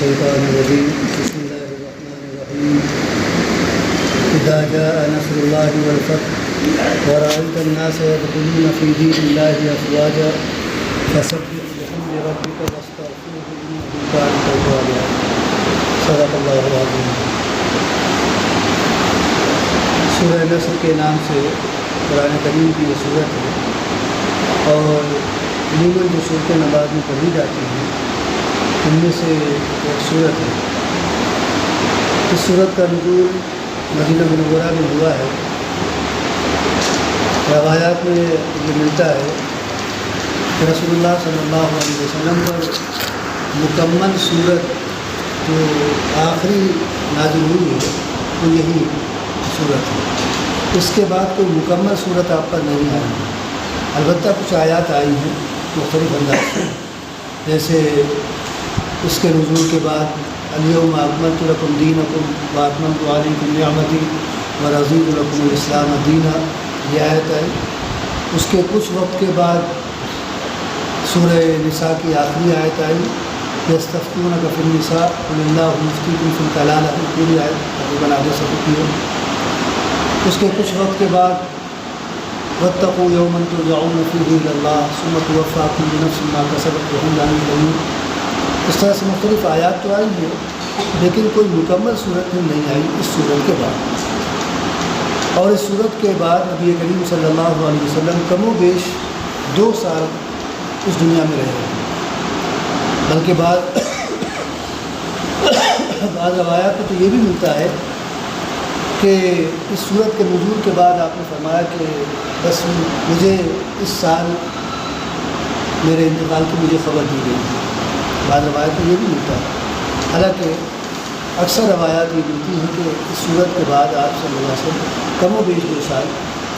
الشيطان الرجيم بسم الله الرحمن الرحيم إذا جاء نصر الله والفتح ورأيت الناس يدخلون في دين الله أفواجا فسبح بحمد ربك واستغفره إنه كان توابا صدق اللہ العظیم۔ سورہ نصر کے نام سے قرآن کریم کی یہ صورت ہے اور عموماً جو صورتیں نماز میں پڑھی جاتی ہیں ان میں سے ایک صورت ہے۔ اس صورت کا نزول مدینہ منورہ میں ہوا ہے۔ روایات میں یہ ملتا ہے کہ رسول اللہ صلی اللہ علیہ وسلم پر مکمل صورت جو آخری نازل ہوئی ہے وہ یہی صورت ہے۔ اس کے بعد کوئی مکمل صورت آپ پر نہیں آئی، البتہ کچھ آیات آئی ہیں مختلف انداز سے، جیسے اس کے نزول کے بعد الیوم اکملت لکم دینکم واتممت علیکم نعمتی ورضیت لکم الاسلام دینا، یہ آیت آئی۔ اس کے کچھ وقت کے بعد سورہ نساء کی آخری آیت آئی، یستفتونک فی النساء قل اللہ یفتیکم فی الکلالہ، پوری آیت تقریباً آدھے صفحے کی ہے۔ اس کے کچھ وقت کے بعد واتقوا یوما ترجعون فیہ الی اللہ ثم توفی کل نفس ما کسبت وہم لا یظلمون۔ اس طرح سے مختلف آیات تو آئی ہیں لیکن کوئی مکمل صورت میں نہیں آئی اس صورت کے بعد۔ اور اس صورت کے بعد نبی کریم صلی اللہ علیہ وسلم کم و بیش 2 سال اس دنیا میں رہے ہیں، بلکہ بعض روایات میں تو یہ بھی ملتا ہے کہ اس صورت کے نزول کے بعد آپ نے فرمایا کہ بس مجھے اس سال میرے انتقال کی مجھے خبر دی گئی ہے۔ بعض روایت میں یہ بھی ملتا ہے، حالانکہ اکثر روایات یہ ملتی ہیں کہ اس صورت کے بعد آپ صلی اللہ علیہ وسلم کم و بیش 2 سال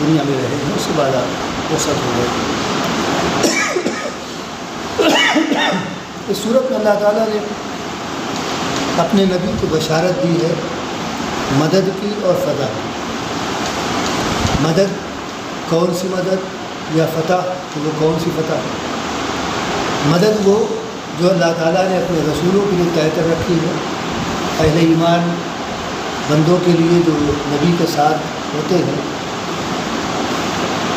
دنیا میں رہے ہیں، اس کے بعد آپ رخصت ہو گئے۔ اس صورت میں اللہ تعالیٰ نے اپنے نبی کو بشارت دی ہے مدد کی اور فتح کی۔ مدد کون سی مدد یا فتح تو وہ کون سی فتح؟ مدد وہ جو اللہ تعالیٰ نے اپنے رسولوں کے لیے طے کر رکھی ہے، اہل ایمان بندوں کے لیے جو نبی کے ساتھ ہوتے ہیں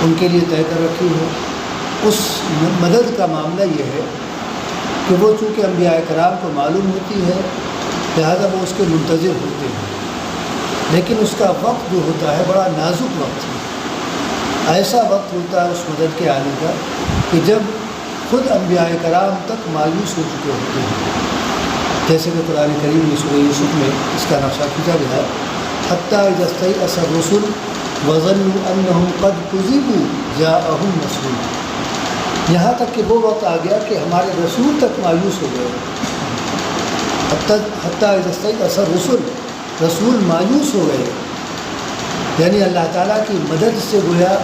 ان کے لیے طے کر رکھی ہے۔ اس مدد کا معاملہ یہ ہے کہ وہ چونکہ انبیاء کرام کو معلوم ہوتی ہے لہذا وہ اس کے منتظر ہوتے ہیں، لیکن اس کا وقت جو ہوتا ہے بڑا نازک وقت ہے۔ ایسا وقت ہوتا ہے اس مدد کے آنے کا کہ جب خود انبیاء کرام تک مایوس ہو چکے ہوتے ہیں، جیسے کہ قرآن کریم میں سورہ یوسف میں اس کا نقشہ کھینچا گیا ہے، حتیٰ اذا استیأس الرسل وظنوا انہم قد کذبوا جاءہم نصرنا، یہاں تک کہ وہ وقت آ گیا کہ ہمارے رسول تک مایوس ہو گئے۔ حتیٰ اذا استیأس الرسل، رسول مایوس ہو گئے، یعنی اللہ تعالیٰ کی مدد سے گویا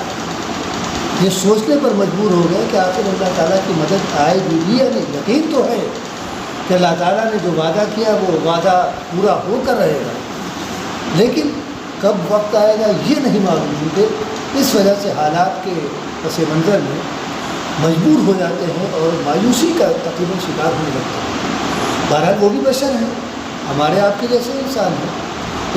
یہ سوچنے پر مجبور ہو گئے کہ آخر اللہ تعالیٰ کی مدد آئے گی یا نہیں۔ یقین تو ہے کہ اللہ تعالیٰ نے جو وعدہ کیا وہ وعدہ پورا ہو کر رہے گا، لیکن کب وقت آئے گا یہ نہیں معلوم، کیونکہ اس وجہ سے حالات کے پس منظر میں مجبور ہو جاتے ہیں اور مایوسی کا تقریباً شکار ہونے لگتے ہیں۔ بہرحال وہ بھی بشر ہیں، ہمارے آپ کے جیسے انسان ہیں،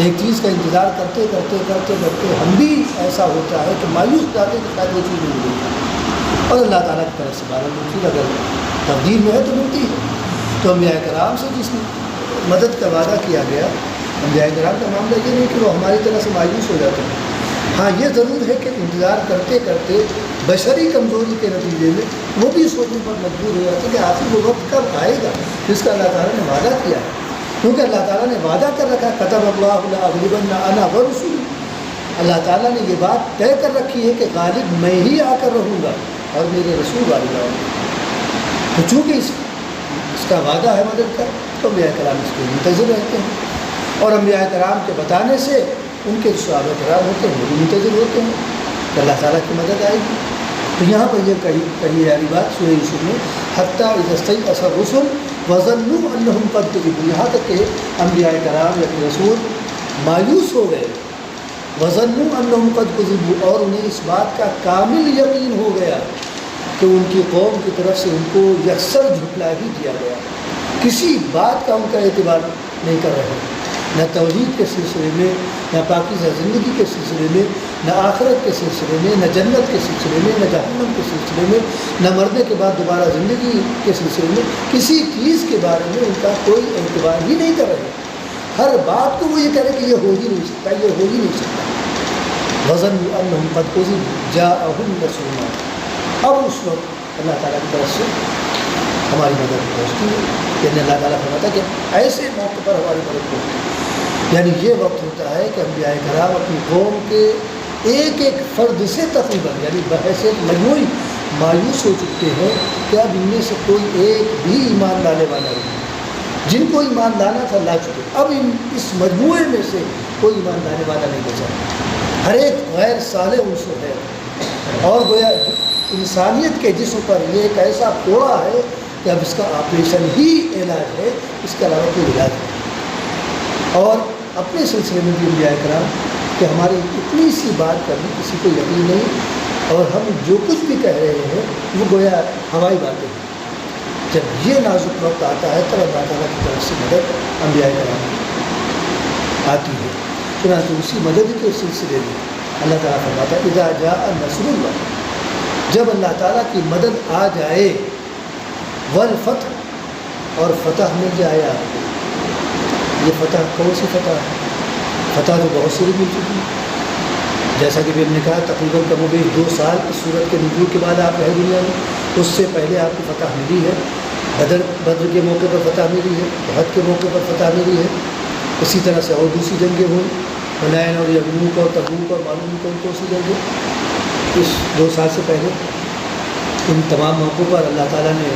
ایک چیز کا انتظار کرتے کرتے کرتے کرتے ہم بھی ایسا ہوتا ہے کہ مایوس جاتے ہیں کہ شاید وہ چیز نہیں ملے، اور اللہ تعالیٰ کی طرف سے بارہ چیز اگر تقدیر میں ہے تو ملتی ہے۔ تو انبیاء کرام سے جس مدد کا وعدہ کیا گیا، انبیاء کرام کا معاملہ یہ نہیں کہ وہ ہماری طرح سے مایوس ہو جاتے ہیں، ہاں یہ ضرور ہے کہ انتظار کرتے کرتے بشری کمزوری کے نتیجے میں وہ بھی سوچنے پر مجبور ہو جاتے ہیں کہ آخر وہ وقت کب آئے گا جس کا اللہ تعالیٰ نے وعدہ کیا ہے، کیونکہ اللہ تعالیٰ نے وعدہ کر رکھا ہے کتب اللہ لأغلبن انا ورسلی، اللہ تعالیٰ نے یہ بات طے کر رکھی ہے کہ غالب میں ہی آ کر رہوں گا اور میرے رسول غالب آئیں گے۔ تو چونکہ اس کا وعدہ ہے مدد کا، تو انبیاء کرام اس کے منتظر رہتے ہیں، اور انبیاء کرام کے بتانے سے ان کے صحابہ کرام ہوتے ہیں وہ بھی منتظر ہوتے ہیں کہ اللہ تعالیٰ کی مدد آئے گی۔ تو یہاں پر یہ کہی جا رہی بات سورہ یوسف میں حتیٰ اذا استیأس الرسل وظنوا انہم قد کذبوا، یہاں تک کہ انبیاء کرام یا رسول مایوس ہو گئے، وظنوا انہم قد کذبوا، اور انہیں اس بات کا کامل یقین ہو گیا کہ ان کی قوم کی طرف سے ان کو یکسر جھٹلا ہی دیا گیا، کسی بات کا ان کا اعتبار نہیں کر رہے، نہ توحید کے سلسلے میں، نہ پاکیزہ زندگی کے سلسلے میں، نہ آخرت کے سلسلے میں، نہ جنت کے سلسلے میں، نہ جہنم کے سلسلے میں، نہ مرنے کے بعد دوبارہ زندگی کے سلسلے میں، کسی چیز کے بارے میں ان کا کوئی اعتبار ہی نہیں کر رہے۔ ہر بات کو وہ یہ کہہ رہے کہ یہ ہو ہی نہیں سکتا، یہ ہو ہی نہیں سکتا۔ وَظَنُّوا أَنَّهُمْ قَدْ كُذِبُوا جَاءَهُمْ نَصْرُنَا، اب اس وقت اللہ تعالیٰ کی طرف سے ہماری مدد پہنچتی ہے، یعنی اللہ تعالیٰ فرماتا ہے کہ ایسے موقع پر ہماری مدد پہنچتی ہے، یعنی یہ وقت ہوتا ہے کہ انبیاء کرام اپنی قوم کے ایک ایک فرد سے تقریباً یعنی بحیثیت مجموعی مایوس ہو چکے ہیں کہ اب ان میں سے کوئی ایک بھی ایمان لانے والا نہیں، جن کو ایمان لانا تھا لا چکے، اب اس مجموعے میں سے کوئی ایمان لانے والا نہیں بچا، ہر ایک غیر صالح عنصر ہے، اور گویا انسانیت کے جسم پر یہ ایک ایسا کوڑا ہے کہ اب اس کا آپریشن ہی علاج ہے، اس کے علاوہ کوئی علاج نہیں۔ اور اپنے سلسلے میں بھی انبیاء کرام کہ ہماری اتنی سی بات کرنے کسی کو یقین نہیں، اور ہم جو کچھ بھی کہہ رہے ہیں وہ گویا ہوائی باتیں ہیں۔ جب یہ نازک وقت آتا ہے تب اللہ تعالیٰ کی طرف سے مدد انبیاء کرام کی آتی ہے۔ چنانچہ اسی مدد کے سلسلے میں اللہ تعالیٰ فرماتا ہے اذا جاء نصر اللہ، جب اللہ تعالیٰ کی مدد آ جائے، والفتح، اور فتح مل جائے آپ کو۔ یہ فتح کون سی فتح ہے؟ فتح تو بہت سی مل چکی ہے، جیسا کہ بھی ہم نے کہا تقریباً کم و بیش 2 سال اس صورت کے نزول کے بعد آپ رہے دنیا میں، اس سے پہلے آپ کو فتح ملی ہے، بدر کے موقع پر فتح ملی ہے، احد کے موقع پر فتح ملی ہے، اسی طرح سے اور دوسری جنگیں ہوئیں، حنین اور یرموک اور تبوک اور معلوم کون سی جنگیں اس 2 سال سے پہلے۔ ان تمام موقعوں پر اللہ تعالیٰ نے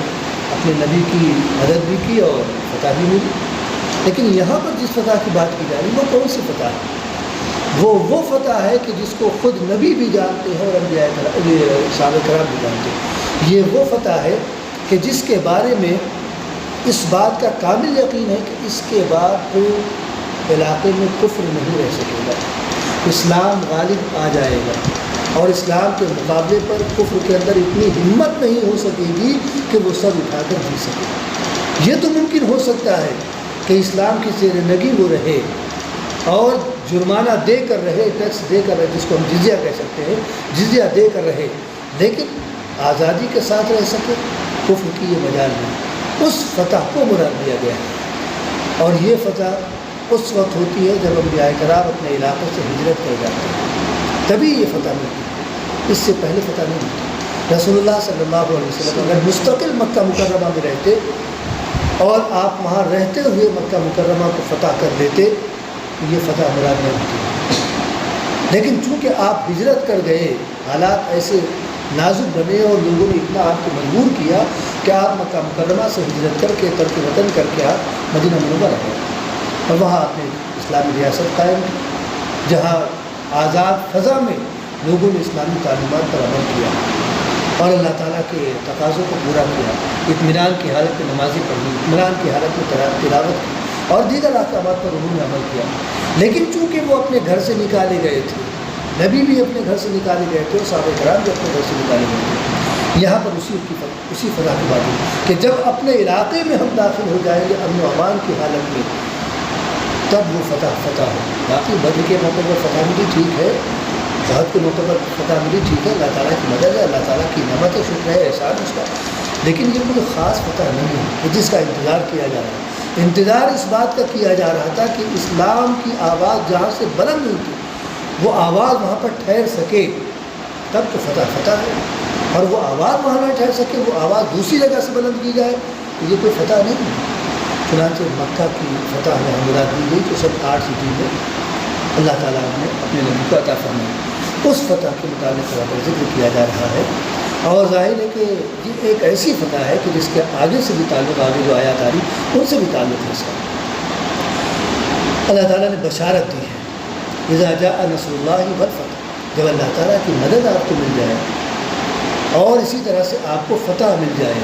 اپنے نبی کی مدد بھی کی اور فتح بھی ملی، لیکن یہاں پر جس فتح کی بات کی جا رہی ہے وہ کون سی فتح ہے؟ وہ فتح ہے کہ جس کو خود نبی بھی جانتے ہیں اور انبیاء صحابہ کرام بھی جانتے ہیں۔ یہ وہ فتح ہے کہ جس کے بارے میں اس بات کا کامل یقین ہے کہ اس کے بعد علاقے میں کفر نہیں رہ سکے گا، اسلام غالب آ جائے گا، اور اسلام کے مقابلے پر کفر کے اندر اتنی ہمت نہیں ہو سکے گی کہ وہ سر اٹھا کر جی سکے۔ یہ تو ممکن ہو سکتا ہے کہ اسلام کی زیر نگی وہ رہے اور جرمانہ دے کر رہے، ٹیکس دے کر رہے، جس کو ہم جزیہ کہہ سکتے ہیں، جزیہ دے کر رہے، لیکن آزادی کے ساتھ رہ سکے، کفر کی یہ مجال نہیں۔ اس فتح کو مراد دیا گیا ہے، اور یہ فتح اس وقت ہوتی ہے جب انبیاء کرام اپنے علاقے سے ہجرت کر جاتے ہیں، تبھی یہ فتح ملتی ہے، اس سے پہلے فتح نہیں ملتی۔ رسول اللہ صلی اللہ علیہ وسلم اگر مستقل مکہ مکرمہ میں رہتے اور آپ وہاں رہتے ہوئے مکہ مکرمہ کو فتح کر لیتے تو یہ فتح مراد نہیں ہوتی، لیکن چونکہ آپ ہجرت کر گئے، حالات ایسے نازک بنے اور لوگوں نے اتنا آپ کو مجبور کیا کہ آپ مکہ مکرمہ سے ہجرت کر کے ترک وطن کر کے آپ مدینہ منورہ گئے، اور وہاں آپ نے اسلامی ریاست قائم کی، جہاں آزاد فضا میں لوگوں نے اسلامی تعلیمات پر عمل کیا اور اللہ تعالیٰ کے تقاضوں کو پورا کیا، اطمینان کی حالت میں نمازیں پڑھی، اطمینان کی حالت میں تلاوت کی اور دیگر احکامات پر انہوں نے عمل کیا۔ لیکن چونکہ وہ اپنے گھر سے نکالے گئے تھے، نبی بھی اپنے گھر سے نکالے گئے تھے اور صحابہ کرام بھی اپنے گھر سے نکالے گئے تھے، یہاں پر اسی فتح کی بات ہے کہ جب اپنے علاقے میں ہم داخل ہو جائیں گے امن و امان کی حالت میں، تب وہ فتح ہو۔ باقی بدر کے موقع پر فتح ملی ٹھیک ہے، احد کے موقع پر فتح ملی ٹھیک ہے، اللہ تعالیٰ کی مدد ہے، اللہ تعالیٰ کی نعمت ہے، شکر ہے، احسان اس کا، لیکن یہ کوئی خاص فتح نہیں ہے کہ جس کا انتظار کیا جا رہا ہے۔ انتظار اس بات کا کیا جا رہا تھا کہ اسلام کی آواز جہاں سے بلند ہوئی تھی وہ آواز وہاں پر ٹھہر سکے، تب تو فتح ہے، اور وہ آواز وہاں نہ ٹھہر سکے، وہ آواز دوسری جگہ سے بلند کی جائے تو یہ کوئی فتح نہیں ہے۔ چنانچہ مکہ کی فتح میں مراد دی گئی تو سب 8 سٹی میں اللہ تعالیٰ نے اپنے نبی کو عطا فرمایا، اس فتح کے متعلق یہاں پر ذکر کیا جا رہا ہے، اور ظاہر ہے کہ یہ ایک ایسی فتح ہے کہ جس کے آگے سے بھی تعلق، آگے جو آیات آ رہی ان سے بھی تعلق ہے اس کا۔ اللہ تعالیٰ نے بشارت دی ہے اذا جاء نصر اللہ والفتح، جب اللہ تعالیٰ کی مدد آپ کو مل جائے اور اسی طرح سے آپ کو فتح مل جائے،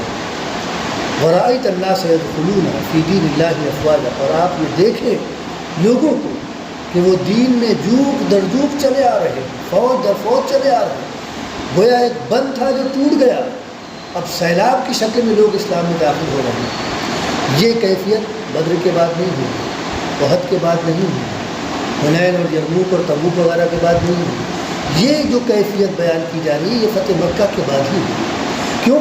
ورأیت الناس یدخلون فی دین اللہ افواجا، اور آپ یہ دیکھیں لوگوں کو کہ وہ دین میں جوک در جوک چلے آ رہے، فوج در فوج چلے آ رہے، گویا ایک بند تھا جو ٹوٹ گیا، اب سیلاب کی شکل میں لوگ اسلام میں داخل ہو رہے ہیں۔ یہ کیفیت بدر کے بعد نہیں ہوئی، احد کے بعد نہیں ہوئی، حنین اور یرموک اور تبوک وغیرہ کے بعد نہیں ہوئی، یہ جو کیفیت بیان کی جا رہی ہے یہ فتح مکہ کے بعد ہی ہوئی۔ کیوں؟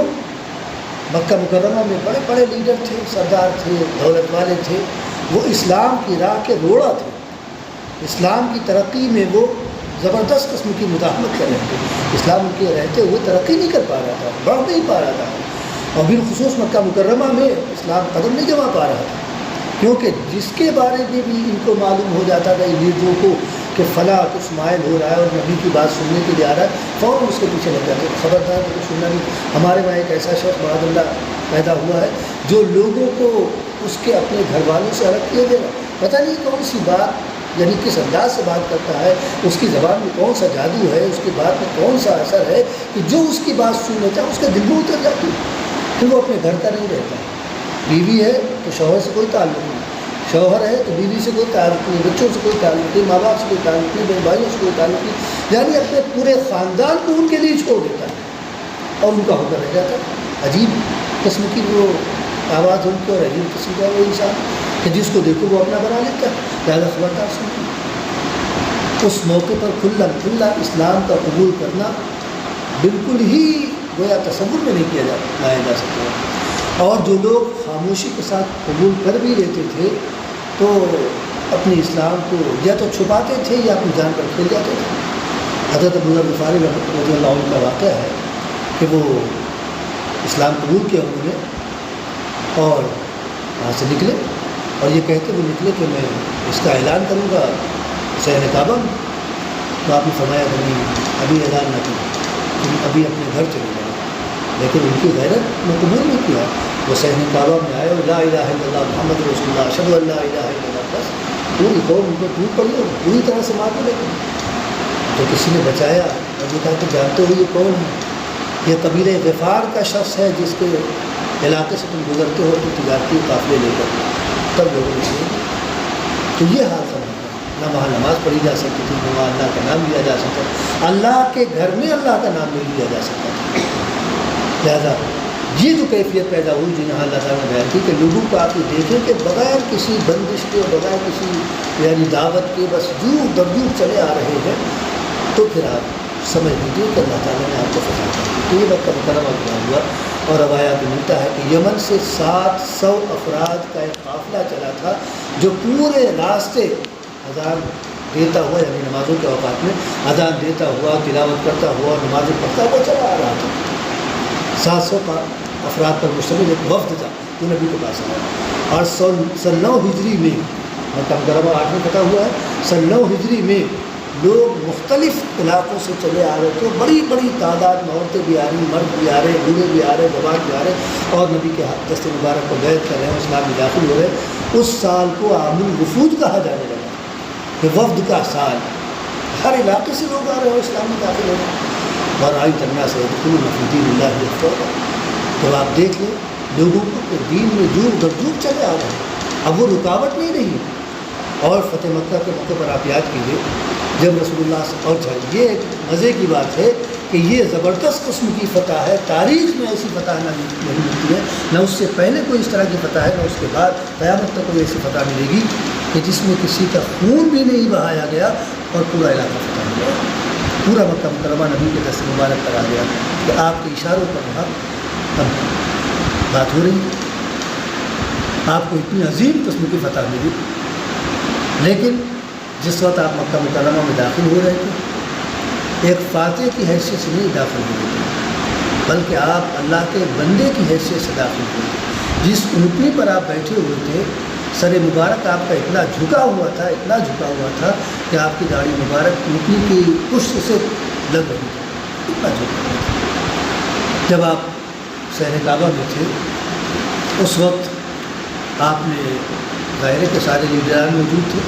مکہ مکرمہ میں بڑے بڑے لیڈر تھے، سردار تھے، دولت والے تھے، وہ اسلام کی راہ کے روڑا تھے، اسلام کی ترقی میں وہ زبردست قسم کی مزاحمت کر رہے تھے، اسلام کے رہتے ہوئے ترقی نہیں کر پا رہا تھا، بڑھ نہیں پا رہا تھا، اور بالخصوص مکہ مکرمہ میں اسلام قدم نہیں جما پا رہا تھا، کیونکہ جس کے بارے میں بھی ان کو معلوم ہو جاتا تھا ان لیڈروں کو کہ فلاں کچھ مائل ہو رہا ہے اور نبی کی بات سننے کے لیے آ رہا ہے، فوراً اس کے پیچھے لگ جاتے ہیں، خبردار تو کچھ سننا نہیں۔ ہمارے وہاں ایک ایسا شخص معاذ اللہ پیدا ہوا ہے جو لوگوں کو اس کے اپنے گھر والوں سے الگ کیے دے رہا، پتہ نہیں کون سی بات، یعنی کس انداز سے بات کرتا ہے، اس کی زبان میں کون سا جادو ہے، اس کی بات میں کون سا اثر ہے کہ جو اس کی بات سن لیتا ہے اس کے دل میں اتر جاتی ہے، پھر وہ اپنے گھر کا نہیں رہتا ہے۔ بیوی ہے تو شوہر سے کوئی تعلق نہیں، شوہر ہے تو بیوی سے کوئی تعلق نہیں، بچوں سے کوئی تعلق نہیں، ماں باپ سے کوئی تعلق نہیں، بہن بھائیوں سے کوئی تعلق نہیں، یعنی اپنے پورے خاندان کو ان کے لیے چھوڑ دیتا ہے اور ان کا ہو کر رہ جاتا ہے۔ عجیب قسم کی وہ آواز ان کی اور عجیب قسم کا وہ انسان کہ جس کو دیکھو وہ اپنا بنا لیتا ہے، لہٰذا خبردار سنتی۔ اس موقع پر کھلا اسلام کا قبول کرنا بالکل ہی گویا تصور میں نہیں کیا لایا جا سکتا، اور جو لوگ خاموشی کے ساتھ قبول کر بھی لیتے تھے تو اپنے اسلام کو یا تو چھپاتے تھے یا اپنی جان پر کھیل جاتے تھے۔ حضرت ابو ذر غفاری رضی اللہ عنہ کا واقعہ ہے کہ وہ اسلام قبول کیا انہوں نے اور وہاں سے نکلے، اور یہ کہتے ہوئے نکلے کہ میں اس کا اعلان کروں گا صحن کعبہ میں، تو آپ نے فرمایا کہ نہیں ابھی اعلان نہ کریں، تم ابھی اپنے گھر چلے جاؤ، لیکن ان کی غیرت نے قبول نہیں کیا، وہ صحن کعبہ میں آئے اور لا الہ الا اللہ محمد رسول اللہ اشہد ان لا الہ الا اللہ، بس پوری قوم ان کو ٹوٹ پڑی اور پوری طرح سے مار لے گئی۔ تو کسی نے بچایا اور یہ کہا کہ جانتے ہو یہ کون ہے؟ یہ قبیلہ غفار کا شخص ہے جس کے علاقے سے تم گزرتے ہو تو تجارتی قافلے لے کر، تب لوگوں نے سنے۔ تو یہ حال تھا، نہ وہاں نماز پڑھی جا سکتی تھی، نہ وہاں اللہ کا نام لیا جا سکتا، اللہ کے گھر میں اللہ کا نام نہیں لیا جا سکتا تھا۔ لہٰذا یہ جو کیفیت پیدا ہوئی جو یہاں اللہ تعالیٰ نے بیان کی کہ لوگوں کو آپ یہ دیکھیں کہ بغیر کسی بندش کے، بغیر کسی یعنی دعوت کے بس جور درجور چلے آ رہے ہیں، تو پھر آپ سمجھ لیجیے کہ اللہ تعالیٰ نے آپ کو فتح کر دی۔ تو یہ مکہ مکرمہ بیان ہوا، اور روایات میں ملتا ہے کہ یمن سے 700 افراد کا ایک قافلہ چلا تھا جو پورے راستے اذان دیتا ہوا، یعنی نمازوں کے اوقات میں اذان دیتا ہوا، تلاوت کرتا ہوا، نمازیں پڑھتا ہوا چلا آ رہا تھا۔ 700 افراد پر مشتمل ایک وفد تھا جو نبی کے پاس آیا، اور 9 ہجری میں مکہ مکرمہ 8 میں فتح ہوا ہے، 9 ہجری میں لوگ مختلف علاقوں سے چلے آ رہے تھے، بڑی بڑی تعداد میں عورتیں بھی آ رہی، مرد بھی آ رہے، بوڑھے بھی آ رہے، جوان بھی آ رہے، اور نبی کے دست مبارک کو بیعت کر رہے ہیں، اسلام میں داخل ہو رہے۔ اس سال کو عام الوفود کہا جانے لگا کہ وفد کا سال، ہر علاقے سے لوگ آ رہے ہیں اسلام میں داخل ہو رہے ہیں۔ اور آئی تنہا سے فی دین اللہ افواجا، جب آپ دیکھ لیں لوگوں کو دین میں جور در جور چلے آ رہے ہیں، اب وہ رکاوٹ نہیں رہی۔ اور فتح مکہ کے موقع پر آپ یاد کیجیے جب رسول اللہ سے، اور یہ ایک مزے کی بات ہے کہ یہ زبردست قسم کی فتح ہے، تاریخ میں ایسی فتح نہیں ملتی ہے، نہ اس سے پہلے کوئی اس طرح کی فتح ہے، نہ اس کے بعد قیامت تک کوئی ایسی فتح ملے گی کہ جس میں کسی کا خون بھی نہیں بہایا گیا اور پورا علاقہ فتح ہو گیا، پورا مکہ مکرمہ نبی کے دست مبارک پر آ گیا کہ آپ کے اشاروں پر وہاں اب بات ہو رہی ہے، آپ کو اتنی عظیم قسم کی فتح ملی، لیکن جس وقت آپ مکہ مکرمہ میں داخل ہو رہے تھے ایک فاتح کی حیثیت سے نہیں داخل ہوئے تھے، بلکہ آپ اللہ کے بندے کی حیثیت سے داخل ہوئے تھے۔ جس اونٹنی پر آپ بیٹھے ہوئے تھے سر مبارک آپ کا اتنا جھکا ہوا تھا، اتنا جھکا ہوا تھا کہ آپ کی داڑھی مبارک اونٹنی کی پشت سے لگ رہی تھی، اتنا جھکا ہوا تھا۔ جب آپ شہر کعبہ میں تھے اس وقت آپ نے ظاہر کے سارے لیڈران موجود تھے،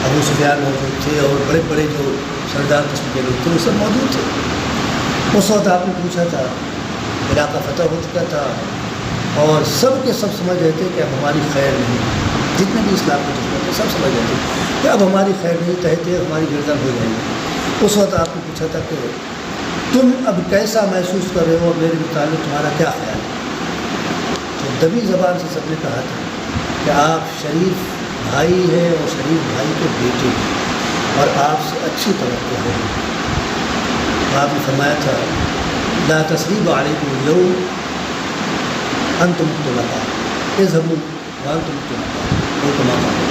ابو سفیان موجود تھے اور بڑے بڑے جو سردار قسم کے لوگ تھے وہ سب موجود تھے۔ اس وقت آپ نے پوچھا تھا، علاقہ فتح ہو چکا تھا اور سب کے سب سمجھ رہے تھے کہ اب ہماری خیر نہیں، جتنے بھی اسلام کے دشمن تھے سب سمجھ رہے تھے کہ اب ہماری خیر نہیں، تحت ہماری گردن ہو جائے گی۔ اس وقت آپ نے پوچھا تھا کہ تم اب کیسا محسوس کر رہے ہو، میرے متعلق تمہارا کیا خیال ہے؟ تو دبی زبان سے سب نے کہا تھا کہ آپ شریف بھائی ہیں اور شریف بھائی کے بیٹے ہیں اور آپ سے اچھی توقع ہے۔ آپ نے فرمایا تھا لا تثریب علیکم اليوم انتم الطلقاء اذهبوا وانتم الطلقاء وہ کماتا ہے۔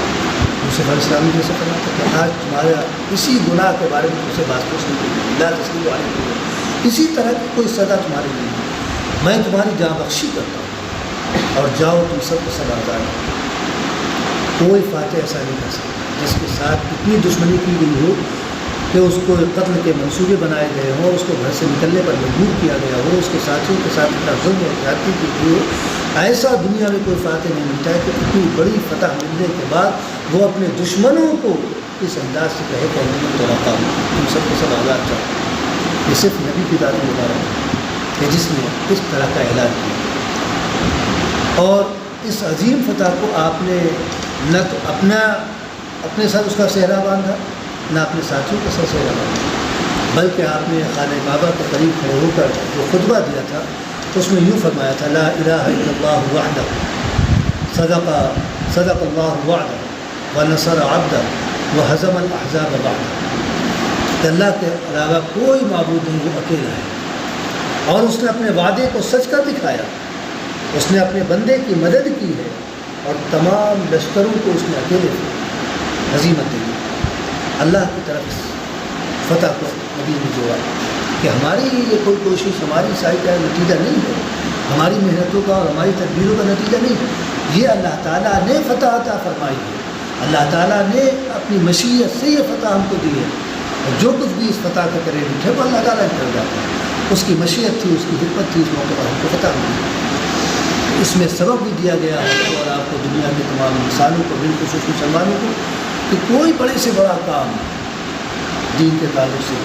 یوسف علیہ السلام نے جیسے فرمایا تھا کہ آج تمہارا اسی گناہ کے بارے میں تم سے بات پوچھ نہیں کی، لا تثریب علیکم اليوم، اسی طرح کی کوئی سزا تمہاری نہیں ہے، میں تمہاری جاں بخشی کرتا ہوں اور جاؤ تم سب کو سب آزاد۔ کوئی فاتح ایسا نہیں کر سکتا جس کے ساتھ اتنی دشمنی کی گئی ہو کہ اس کو قتل کے منصوبے بنائے گئے ہوں، اس کو گھر سے نکلنے پر مجبور کیا گیا ہو، اس کے ساتھیوں کے ساتھ اتنا ظلم اور زیادتی کی گئی ہو۔ ایسا دنیا میں کوئی فاتح نہیں ملتا ہے کہ اتنی بڑی فتح ملنے کے بعد وہ اپنے دشمنوں کو اس انداز سے کہے کہ میں تو رہتا ہوں، تم سب کو سب آزاد چاہو۔ یہ صرف نبی کی ذات مبارک ہے کہ جس نے اس طرح کا اعلان کیا، اور اس عظیم فتح کو آپ نے نہ تو اپنے ساتھ اس کا صحرا باندھا، نہ اپنے ساتھیوں کا سر صحرا باندھا، بلکہ آپ نے خانہ کعبہ کے قریب کھڑے ہو کر جو خطبہ دیا تھا اس میں یوں فرمایا تھا لا الہ الا اللہ وحدہ صدق اللہ وعدہ ونصر عبدہ وہزم الاحزاب بعدہ، کہ اللہ کے علاوہ کوئی معبود نہیں، وہ اکیلا ہے اور اس نے اپنے وعدے کو سچ کر دکھایا، اس نے اپنے بندے کی مدد کی ہے اور تمام لشکروں کو اس نے اکیلے ہزیمت دی۔ اللہ کی طرف فتح کو نبی نے جوڑا کہ ہماری یہ کوئی کوشش، ہماری سائی کا نتیجہ نہیں ہے، ہماری محنتوں کا اور ہماری تدبیروں کا نتیجہ نہیں ہے، یہ اللہ تعالیٰ نے فتح عطا فرمائی ہے، اللہ تعالیٰ نے اپنی مشیت سے یہ فتح ہم کو دی ہے، اور جو کچھ بھی اس فتح کا کریڈٹ ہے وہ اللہ تعالیٰ نے کر جاتا ہے، اس کی مشیت تھی، اس کی حکمت تھی، اس موقع پر ہم کو فتح ملی۔ اس میں سبب بھی دیا گیا ہے اور آپ کو دنیا کے تمام انسانوں کو، بالخصوص مسلمانوں کو، کہ کوئی بڑے سے بڑا کام دین کے تعلق سے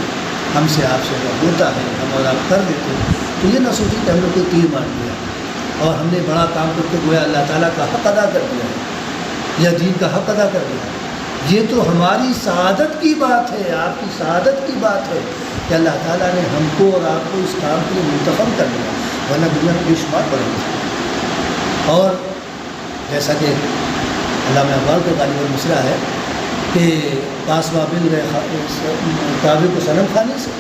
ہم سے آپ سے اگر ہوتا ہے، ہم اور آپ کر دیتے ہیں، تو یہ نہ سوچیں کہ ہم نے کوئی تیر مار دیا اور ہم نے بڑا کام کر کے گویا اللہ تعالیٰ کا حق ادا کر دیا ہے یا دین کا حق ادا کر دیا ہے۔ یہ تو ہماری سعادت کی بات ہے، آپ کی سعادت کی بات ہے کہ اللہ تعالیٰ نے ہم کو اور آپ کو اس کام کے لیے منتخب کر دیا، ورنہ دنیا میں بے شمار پڑے گی۔ اور جیسا کہ علامہ اقبال کا غالب المصرع ہے کہ قاسمہ مل گئے کعبے کو صنم خانے سے،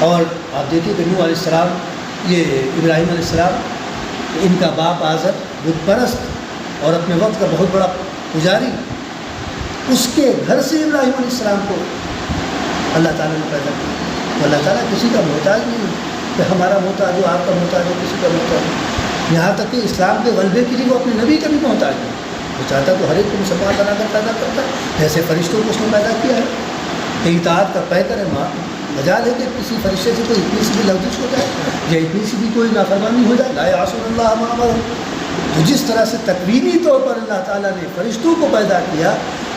اور آپ دیکھیں کہ نوح علیہ السلام، یہ ابراہیم علیہ السلام، ان کا باپ آزر بت پرست اور اپنے وقت کا بہت بڑا پجاری، اس کے گھر سے ابراہیم علیہ السلام کو اللہ تعالیٰ نے پیدا کیا۔ تو اللہ تعالیٰ کسی کا محتاج نہیں ہے کہ ہمارا محتاج ہو، آپ کا محتاج ہو، کسی کا محتاج ہو، یہاں تک کہ اسلام کے غلبے کے لیے وہ اپنے نبی کا بھی محتاج ہے۔ وہ چاہتا تو ہر ایک کو مسلمان بنا کر پیدا کرتا ہے، جیسے فرشتوں کو اس نے پیدا کیا ہے کہ اطاعت کا پیکر ہے، مجال ہے کہ کسی فرشتے سے کوئی اتنی سی بھی لفظ ہو جائے یا اتنی سی بھی کوئی نافرمانی ہو جائے، لا یعصون اللہ ما امرهم۔ تو جس طرح سے تکوینی طور پر اللہ تعالیٰ نے فرشتوں کو پیدا کیا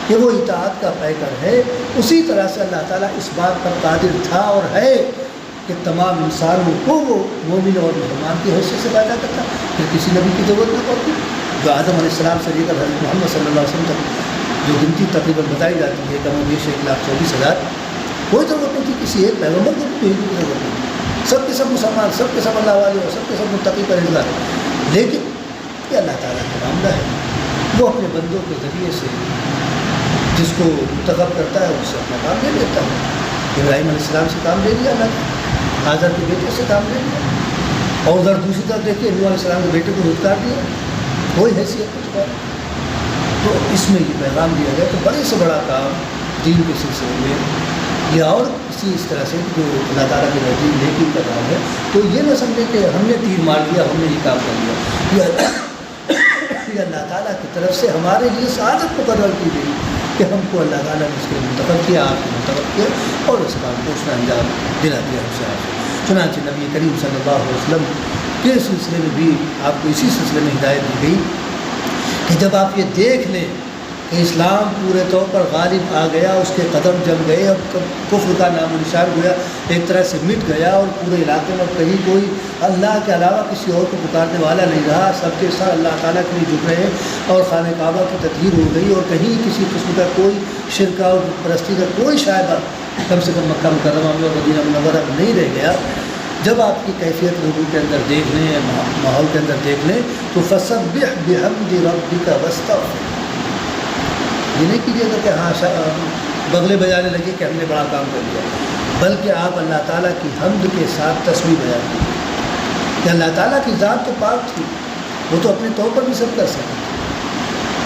کہ وہ اطاعت کا پیکر ہے، اسی طرح سے اللہ تعالیٰ اس بات پر قادر تھا اور ہے کہ تمام انسانوں کو وہ مومن اور مسلمان کی حیثیت سے پیدا کرتا، پھر کسی نبی کی ضرورت نہ پڑتی۔ جو آدم علیہ السلام سے لے کر حضرت محمد صلی اللہ علیہ وسلم تک جو گنتی تقریباً بتائی جاتی ہے کم و بیش 1,24,000، کوئی ضرورت نہیں تھی کسی ایک پیغمبر کو بھی کی ضرورت نہیں، سب کے سب مسلمان، سب کے سب اللہ والے اور سب کے سب متقی پرہیزگار۔ لیکن یہ اللہ تعالیٰ کا معاملہ ہے، وہ اپنے بندوں کے ذریعے سے جس کو منتخب کرتا ہے اس سے اپنا کام لے لیتا ہے۔ ابراہیم علیہ السلام سے کام لے لیا اللہ نے، حاضر کے بیٹے سے کام لے لیا، اور ادھر دوسری طرف دیکھیے نوح علیہ السلام کے بیٹے کو دھتکار دیا، کوئی حیثیت کچھ بات۔ تو اس میں یہ پیغام دیا گیا کہ بڑے سے بڑا کام دین کے سلسلے میں یا اور کسی اس طرح سے جو اللہ تعالیٰ کے نزدیک نیکی کا کام ہے، تو یہ نہ سمجھے کہ ہم نے تیر مار دیا، ہم نے یہ کام کر لیا، یہ اللہ تعالیٰ کی طرف سے ہمارے لیے سعادت مقرر کی گئی کہ ہم کو اللہ تعالیٰ نے اس کے منتخب کیا، آپ کو منتخب کیا اور اس کام کو اس نے انجام دلا دیا ہم سے آپ۔ چنانچہ نبی کریم صلی اللہ علیہ وسلم کے سلسلے میں بھی آپ کو اسی سلسلے میں ہدایت دی گئی کہ جب آپ یہ دیکھ لیں کہ اسلام پورے طور پر غالب آ گیا، اس کے قدم جم گئے، اب کفر کا نام و نشان گویا ایک طرح سے مٹ گیا، اور پورے علاقے میں کہیں کوئی اللہ کے علاوہ کسی اور کو پکارنے والا نہیں رہا، سب کے ساتھ اللہ تعالیٰ کے لیے جھک رہے ہیں، اور خانہ کعبہ کی تطہیر ہو گئی، اور کہیں کسی قسم کا کوئی شرک اور پرستی کا کوئی شائبہ کم سے کم مکہ مکرمہ میں اور مدینہ منورہ میں نہیں رہ گیا، جب آپ کی کیفیت لوگوں کے اندر دیکھ لیں یا ماحول کے اندر دیکھ لیں تو فسبح بحمد ربک واستغفر، یہ نہیں کیجیے گا کہ ہاں بغلے بجانے لگے کہ ہم نے بڑا کام کر لیا، بلکہ آپ اللہ تعالیٰ کی حمد کے ساتھ تسبیح بیان کیجیے کہ اللہ تعالیٰ کی ذات تو پاک تھی، وہ تو اپنے طور پر بھی سب کر سکتے،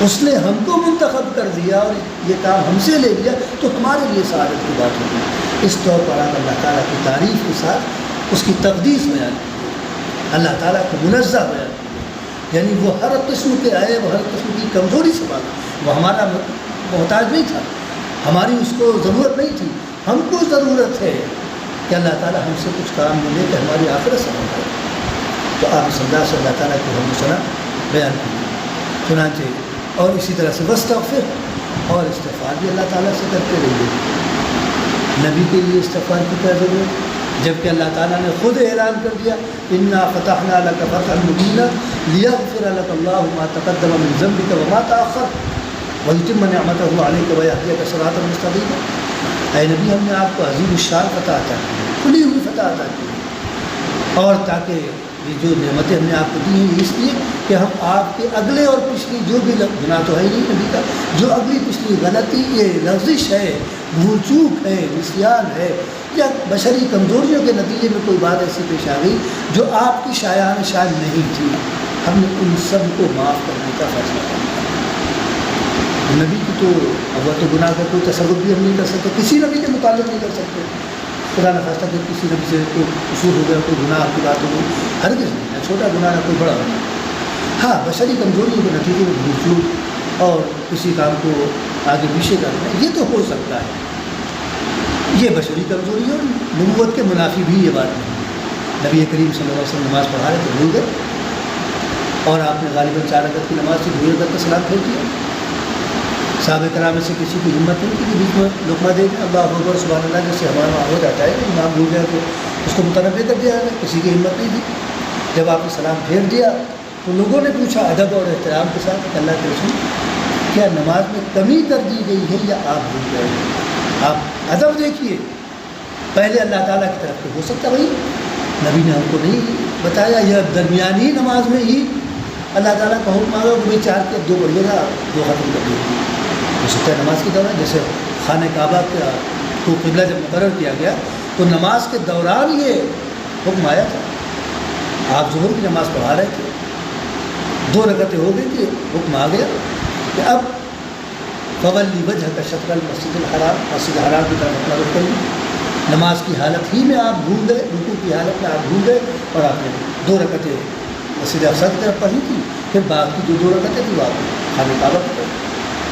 اس نے ہم کو منتخب کر دیا اور یہ کام ہم سے لے لیا تو ہمارے لیے سعادت کی بات ہوگی۔ اس طور پر آپ اللہ تعالیٰ کی تعریف کے ساتھ اس کی تقدیس بیان کیجیے، اللہ تعالیٰ کو منزہ بیان کیجیے، یعنی وہ ہر قسم کے آئے، وہ ہر قسم کی کمزوری سے بات، وہ ہمارا محتاج نہیں تھا، ہماری اس کو ضرورت نہیں تھی، ہم کو ضرورت ہے کہ اللہ تعالیٰ ہم سے کچھ کام ملے کہ ہماری آخرت سے ہو جائے، تو آپ اس انداز سے اللہ تعالیٰ کی حمد و ثنا بیان کیجیے۔ چنانچہ اور اسی طرح سے واستغفر، اور استغفار بھی اللہ تعالیٰ سے کرتے رہیے۔ نبی کے لیے استغفار کی کیا ضرورت، جبکہ اللہ تعالیٰ نے خود اعلان کر دیا انا فتحنا لک فتحا مبینا لیغفر لک اللہ ما تقدم من ذنبک وما تأخر ویتم نعمتہ علیک ویہدیک صراطا مستقیما۔ اے نبی، ہم نے آپ کو عظیم الشان فتح عطا کی، کھلی ہوئی فتح عطا کی، اور تاکہ یہ جو نعمتیں ہم نے آپ کو دی ہیں اس لیے کہ ہم آپ کے اگلے اور پچھلی جو بھی گناہ تو ہے نہیں نبی کا، جو اگلی پچھلی غلطی، یہ لغزش ہے، بھول چوک ہے، نسیان ہے، یا بشری کمزوریوں کے نتیجے میں کوئی بات ایسی پیش آ گئی جو آپ کی شایان شان نہیں تھی، ہم نے ان سب کو معاف کرنے کا فیصلہ کیا۔ نبی کی تو اول تو گناہ کا کوئی تصور بھی ہم نہیں کر سکتے، کسی نبی کے متعلق نہیں کر سکتے، خدا نخواستہ کہ کسی نبی سے کوئی قصور ہو گیا، کوئی گناہ کی بات ہو گئی، ہرگز نہیں، نہ چھوٹا گناہ نہ کوئی بڑا گناہ۔ ہاں، بشری کمزوریوں کے نتیجے میں بھول چوک اور کسی کام کو آگے پیچھے کرنا یہ تو ہو سکتا ہے، یہ بشری کمزوری اور نبوت کے منافی بھی یہ بات نہیں۔ نبی کریم صلی اللہ علیہ وسلم نماز پڑھا رہے تھے، بھول گئے، اور آپ نے غالباً 4 رکعت کی نماز سے 2 رکعت کا سلام پھیر دیا۔ صحابہ کرام میں سے کسی کی ہمت نہیں تھی کہ بیچ میں لقمہ دے کے اللہ اکبر سبحان اللہ جیسے ہمارا وہاں ہو جاتا ہے کہ امام بھول گیا تو اس کو متنبع کر دیا ہے، کسی کی ہمت نہیں تھی۔ جب آپ نے سلام پھیر دیا تو لوگوں نے پوچھا ادب اور احترام کے ساتھ کہ اللہ کے رسول، کیا نماز میں کمی کر دی گئی ہے یا آپ بھول گئے ہیں؟ آپ ادب دیکھیے، پہلے اللہ تعالیٰ کی طرف سے ہو سکتا بھائی نبی نے ہم کو نہیں بتایا، یا درمیانی نماز میں ہی اللہ تعالیٰ کا حکم آ گیا کہ بھائی 4 کے 2 پڑھیے گا، 2 ختم کر دیجیے۔ ہو سکتا ہے نماز کے دوران، جیسے خانہ کعبہ کو قبلہ جب مقرر کیا گیا تو نماز کے دوران یہ حکم آیا تھا، آپ ظہر کی نماز پڑھا رہے تھے، 2 رکعتیں ہو گئی تھی، حکم آ گیا کہ اب فولی وجہک شطر المسجد الحرام، مسجد حرام کی طرف اپنا رخ کریے۔ نماز کی حالت ہی میں آپ بھول گئے، رکوع کی حالت میں آپ بھول گئے، اور آپ نے 2 رکعتیں مسجد اقصیٰ کی طرف پڑھی تھی، پھر باقی جو 2 رکعتیں تھیں وہ آپ خانہ کعبہ کی طرف۔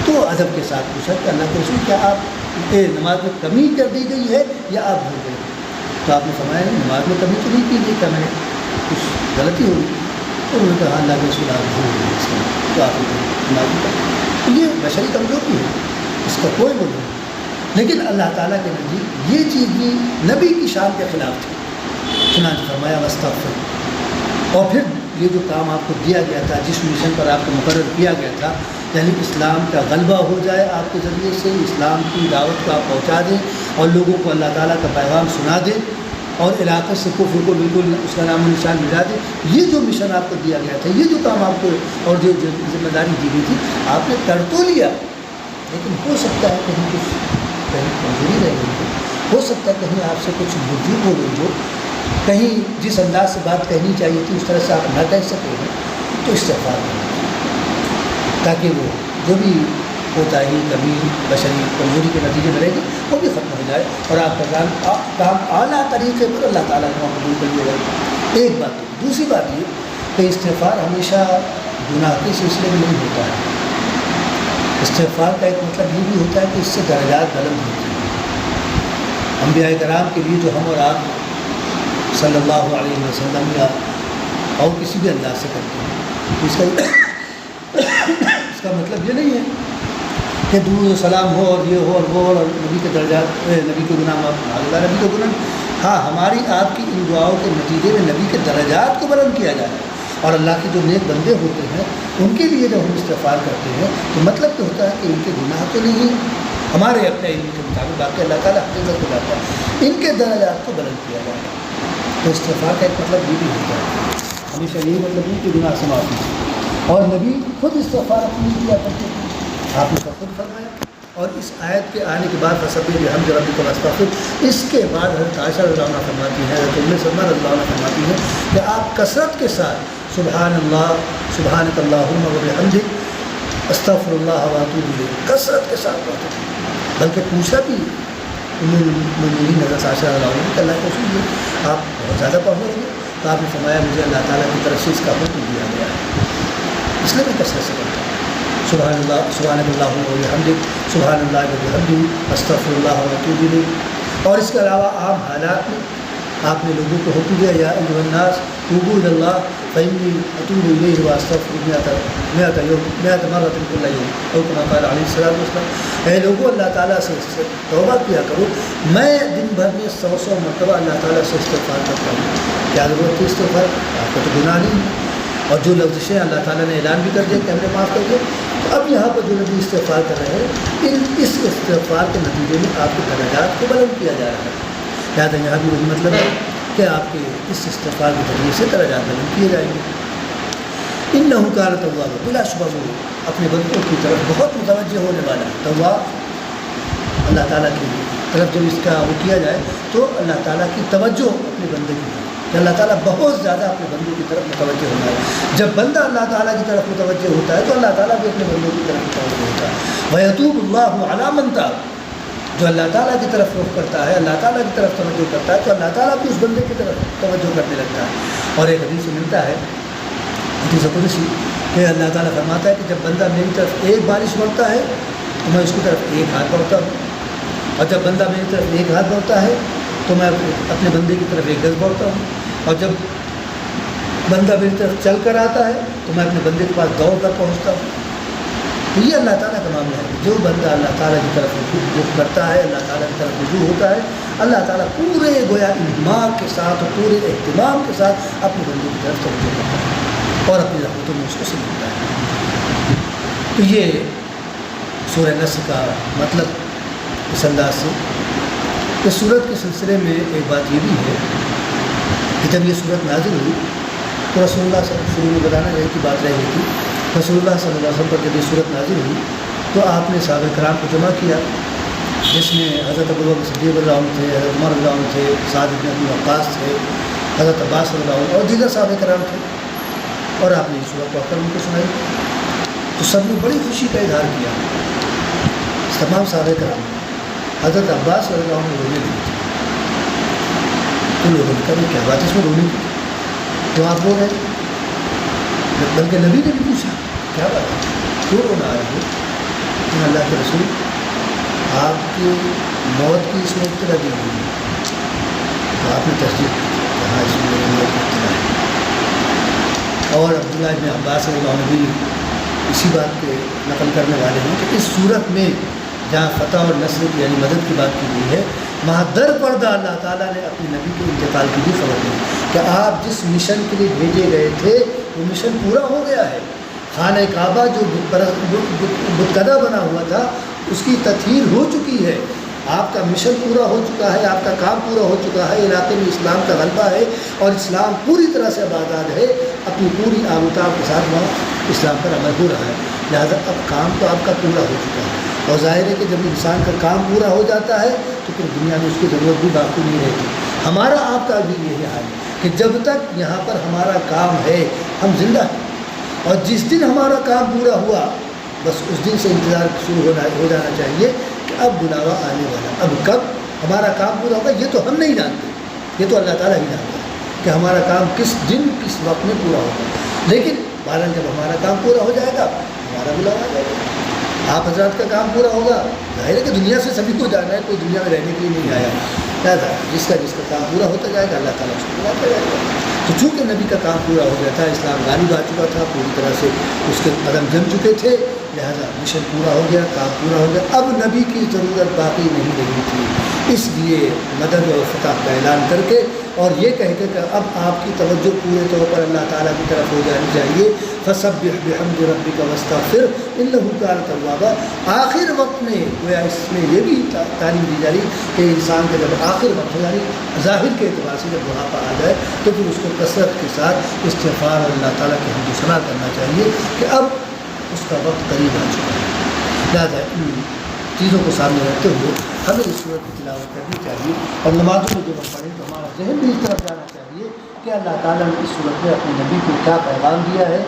تو ادب کے ساتھ پوچھا کہ اللہ کے رسول کیا آپ نماز میں کمی کر دی گئی ہے یا آپ بھول گئے؟ تو آپ نے فرمایا نماز میں کمی تو نہیں کی گئی، کیا میں نے کچھ غلطی ہوگی؟ تو انہوں نے کہا اللہ کے رسول آپ بھول گئے اس کا، تو آپ نے نماز میں تو یہ بشری کمزوری ہے، اس کا کوئی وہ نہیں، لیکن اللہ تعالیٰ کے نزدیک یہ چیز بھی نبی کی شان کے خلاف تھی۔ چنانچہ فرمایا واستغفر، اور پھر یہ جو کام آپ کو دیا گیا تھا، جس مشن پر آپ کو مقرر کیا گیا تھا، یعنی اسلام کا غلبہ ہو جائے آپ کے ذریعے سے، اسلام کی دعوت کو آپ پہنچا دیں اور لوگوں کو اللہ تعالیٰ کا پیغام سنا دیں اور علاقے سے کفر کو بالکل اس کا نام و نشان ملا دیں، یہ جو مشن آپ کو دیا گیا تھا، یہ جو کام آپ کو اور جو ذمہ داری دی گئی تھی، آپ نے کر تو لیا، لیکن ہو سکتا ہے کہیں کمزوری رہ گئی ہو سکتا ہے کہیں آپ سے کچھ بھول ہو گئی ہو، کہیں جس انداز سے بات کہنی چاہیے تھی اس طرح سے آپ نہ کہہ سکے ہیں، تو استغفار کریں تاکہ وہ جو بھی کوتاہی کمی بشری کمزوری کے نتیجے میں رہے گی وہ بھی ختم ہو جائے اور آپ کا کام اعلیٰ طریقے پر اللہ تعالیٰ کو قبول کر لیا جائے۔ ایک بات، دوسری بات یہ کہ استغفار ہمیشہ گناہ کے سلسلے میں نہیں ہوتا ہے، استغفار کا ایک مطلب یہ بھی ہوتا ہے کہ اس سے درجات بلند ہوتے ہیں۔ انبیاء کرام کے لیے جو ہم اور آپ صلی اللہ علیہ وسلم یا اور کسی بھی انداز سے کرتے ہیں، اس کا مطلب یہ نہیں ہے کہ درود و سلام ہو اور یہ ہو اور وہ اور نبی کے درجات، نبی کے گناہ معاذ اللہ نبی کے گناہ، ہاں ہماری آپ کی ان دعاؤں کے نتیجے میں نبی کے درجات کو بلند کیا جائے، اور اللہ کے جو نیک بندے ہوتے ہیں ان کے لیے جب ہم استغفار کرتے ہیں تو مطلب تو ہوتا ہے کہ ان کے گناہ تو نہیں ہمارے اپنے علم کے مطابق، باقی اللہ تعالیٰ حقیقت کو لاتا ہے، ان کے درجات کو بلند کیا جائے۔ تو استغفار کا ایک مطلب یہ بھی ہوتا ہے، ہمیشہ یہی مطلب نہیں کہ گناہ سے معافی، اور نبی خود استغفار اپنی کیا کرتے تھے، آپ نے خود فرمایا۔ اور اس آیت کے آنے کے بعد فسبح بحمد ربک واستغفر، اس کے بعد حضرت عائشہ رضی اللہ عنہ فرماتی ہیں، حضرت ام سلمہ رضی اللہ عنہ فرماتی ہیں کہ آپ کثرت کے ساتھ سبحان اللہ سبحانک اللہم وبحمدک استغفر اللہ واتوب الیہ کثرت کے ساتھ پڑھتے تھے۔ بلکہ پوچھا بھی ام المؤمنین حضرت عائشہ رضی اللہ عنہ کہ اللہ کو سنیے آپ بہت زیادہ پڑھنے لگے، تو آپ نے فرمایا مجھے اللہ تعالیٰ کی طرف سے اس کا حکم دیا گیا ہے، اس لیے میں کثرت سے پڑھتا ہوں سبحان اللہ سبحانک اللہم وبحمدک سبحان اللہ وبحمدہ استغفر اللہ واتوب الیہ۔ اور اس کے علاوہ عام حالات میں آپ نے لوگوں کو حکم دیا یا ایھا الناس توبوا الی اللہ فانی اتوب الیہ واستغفر مئۃ مرۃ کل یوم او کما قال علیہ الصلوۃ والسلام، اے لوگوں اللہ تعالیٰ سے توبہ کیا کرو، میں دن بھر میں 100 مرتبہ اللہ تعالیٰ سے استغفار کرتا ہوں۔ کیا ضرورت ہے استغفار؟ آپ کا تو گناہ نہیں ہے، اور جو لفظیں اللہ تعالیٰ نے اعلان بھی کر دیا کہ ہم نے معاف کر دیا۔ تو اب یہاں پر جو نبی استغفار کر رہے ہیں، اس استغفار کے نتیجے میں آپ کے درجات کو بلند کیا جا رہا ہے، لہٰذا یہاں بھی وہی مطلب ہے کہ آپ کے اس استغفار کے ذریعے سے درجات بلند کیے جائیں گے۔ انہ کان توابا، بلا شبہ وہ اپنے بندوں کی طرف بہت متوجہ ہونے والا ہے۔ تواب اللہ تعالیٰ کی طرف جب اس کا وہ کیا جائے تو اللہ تعالیٰ کی توجہ اپنے بندے کی طرف، کہ اللہ تعالیٰ بہت زیادہ اپنے بندوں کی طرف متوجہ ہونا ہے۔ جب بندہ اللہ تعالیٰ کی طرف متوجہ ہوتا ہے تو اللہ تعالیٰ بھی اپنے بندوں کی طرف متوجہ ہوتا ہے۔ وَيَتُوبُ اللَّهُ عَلَىٰ مَن تَابَ، جو اللہ تعالیٰ کی طرف رخ کرتا ہے، اللہ تعالیٰ کی طرف توجہ کرتا ہے، تو اللہ تعالیٰ بھی اس بندے کی طرف توجہ کرنے لگتا ہے۔ اور ایک حدیث سے ملتا ہے، حدیث قدسی، کہ اللہ تعالیٰ فرماتا ہے کہ جب بندہ میری طرف ایک بارش بڑھتا ہے تو میں اس کی طرف ایک ہاتھ بڑھتا ہوں، اور جب بندہ میری طرف ایک ہاتھ بڑھتا ہے تو میں اپنے بندے کی طرف ایک گز بڑھتا ہوں، اور جب بندہ میری طرف چل کر آتا ہے تو میں اپنے بندے کے پاس دوڑ کر پہنچتا ہوں۔ تو یہ اللہ تعالیٰ کا معاملہ ہے، جو بندہ اللہ تعالیٰ کی طرف رجوع کرتا ہے، اللہ تعالیٰ کی طرف رجوع ہوتا ہے، اللہ تعالیٰ پورے گویا انہماک کے ساتھ اور پورے اہتمام کے ساتھ اپنے بندے کی طرف توجہ کرتا ہے اور اپنی رحمتوں میں اس کو سمجھتا ہے۔ تو یہ سورہ نصر کا مطلب اس انداز سے۔ اس سورت کے سلسلے میں ایک بات یہ بھی ہے کہ جب یہ سورت نازل ہوئی تو رسول اللہ صلی اللہ علیہ وسلم، شروع میں بتانا رہی کی بات رہ گئی تھی، رسول اللہ صلی اللہ علیہ وسلم پر جب یہ صورت نازل ہوئی تو آپ نے صحابہ کرام کو جمع کیا، جس میں حضرت ابوبکر صدیق رضی اللہ عنہ تھے، حضرت عمر رضی اللہ عنہ تھے، سعد بن ابی وقاص تھے، حضرت عباس رضی اللہ عنہ اور دیگر صحابہ کرام تھے، اور آپ نے یہ صورت پڑھ کر ان کو سنائی۔ تو سب نے بڑی خوشی کا اظہار کیا، تمام صحابہ کرام۔ حضرت عباس رضی اللہ عنہ رونے لگے تھے، تو لوگوں نے کہا کیا بات اس میں رونے کی، تو آپ رو رہے، بلکہ نبی نے بھی پوچھا کیا بات ہے، کیوں رونا آ رہی ہے؟ کہ اللہ کے رسول آپ کی موت کی اس میں اطلاع دی ہوئی ہے، تو آپ نے تصدیق کی کہ ہاں اس میں میری موت کی اطلاع ہے۔ اور عبداللہ ابن عباس رضی اللہ عنہ بھی اسی بات کے نقل کرنے والے ہیں کہ اس صورت میں جہاں فتح اور نصر کی یعنی مدد کی بات کی گئی ہے، وہاں در پردہ اللہ تعالیٰ نے اپنے نبی کے انتقال کی بھی خبر دی کہ آپ جس مشن کے لیے بھیجے گئے تھے وہ مشن پورا ہو گیا ہے۔ خانہ کعبہ جو بتکدہ بنا ہوا تھا اس کی تطہیر ہو چکی ہے، آپ کا مشن پورا ہو چکا ہے، آپ کا کام پورا ہو چکا ہے، علاقے میں اسلام کا غلبہ ہے اور اسلام پوری طرح سے اب آزاد ہے، اپنی پوری آب و تاب کے ساتھ وہاں اسلام پر عمل ہو رہا ہے، لہذا اب کام تو آپ کا پورا ہو چکا ہے۔ اور ظاہر ہے کہ جب انسان کا کام پورا ہو جاتا ہے تو پھر دنیا میں اس کی ضرورت بھی باقی نہیں رہتی۔ ہمارا آپ کا بھی یہی حال ہے کہ جب تک یہاں پر ہمارا کام ہے ہم زندہ ہیں، اور جس دن ہمارا کام پورا ہوا بس اس دن سے انتظار شروع ہو جانا چاہیے کہ اب بلاوا آنے والا، اب کب ہمارا کام پورا ہوگا یہ تو ہم نہیں جانتے، یہ تو اللہ تعالیٰ ہی جانتا ہے کہ ہمارا کام کس دن کس وقت میں پورا ہوگا، لیکن بہرحال جب ہمارا کام پورا ہو جائے گا ہمارا بلاوا آ جائے گا۔ آپ حضرات کا کام پورا ہوگا، ظاہر ہے کہ دنیا سے سبھی کو جانا ہے، کوئی دنیا میں رہنے کے لیے نہیں آیا، لہٰذا جس کا کام پورا ہوتا جائے گا اللہ تعالیٰ اس کو بلاتا جائے گا۔ تو چونکہ نبی کا کام پورا ہو گیا تھا، اسلام غالب آ چکا تھا، پوری طرح سے اس کے قدم جم چکے تھے، لہذا مشن پورا ہو گیا، کام پورا ہو گیا، اب نبی کی ضرورت باقی نہیں رہی تھی۔ اس لیے مدد اور فتح کا اعلان کر کے اور یہ کہہ کے کہ اب آپ کی توجہ پورے طور پر اللہ تعالیٰ کی طرف ہو جانی چاہیے، فسبح بحمد ربک واستغفر انہ کان توابا۔ آخر وقت میں گویا اس میں یہ بھی تعلیم دی جا رہی کہ انسان کا جب آخر وقت ہو، یعنی ظاہر کے اعتبار سے جب بڑھاپا آ جائے تو پھر اس کو کثرت کے ساتھ استغفار اور اللہ تعالیٰ کی حمد و ثنا کرنا چاہیے کہ اب اس کا وقت قریب آ چکا ہے۔ لہٰذا ان چیزوں کو سامنے رکھتے ہوئے ہمیں اس صورت کی تلاوت کرنی چاہیے، اور نمازوں میں جب ہم پڑھیں تو ہمارا ذہن بھی اس طرف جانا چاہیے کہ اللہ تعالیٰ نے اس صورت میں اپنے نبی کو کیا پیغام دیا ہے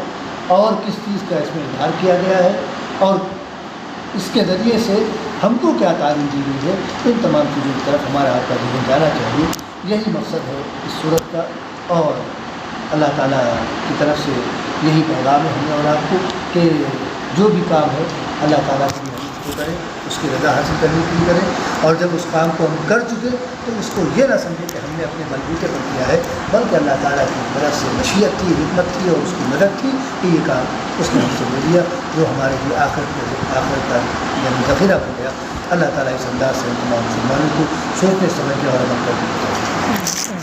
اور کس چیز کا اس میں اظہار کیا گیا ہے، اور اس کے ذریعے سے ہم کو کیا تعلیم دی گئی ہے۔ ان تمام چیزوں کی طرف ہمارا آپ کا ذہن جانا چاہیے، یہی مقصد ہے اس صورت کا، اور اللہ تعالیٰ کی طرف سے یہی پیغام ہے ہمیں اور آپ کو کہ جو بھی کام ہے اللہ تعالیٰ کی کو کریں، اس کی رضا حاصل کرنے کے لیے کریں، اور جب اس کام کو ہم کر چکے تو اس کو یہ نہ سمجھیں کہ ہم نے اپنے بلبوتے پر کیا ہے، بلکہ اللہ تعالیٰ کی طرف سے مشیت تھی، حکمت تھی اور اس کی مدد تھی کہ یہ کام اس نے ہم سے لے لیا، جو ہمارے لیے آخرت کا یعنی ذخیرہ ہو گیا۔ اللہ تعالیٰ اس انداز سے تمام مسلمانوں کو سوچنے سمجھنے اور عمل کرنے کی توفیق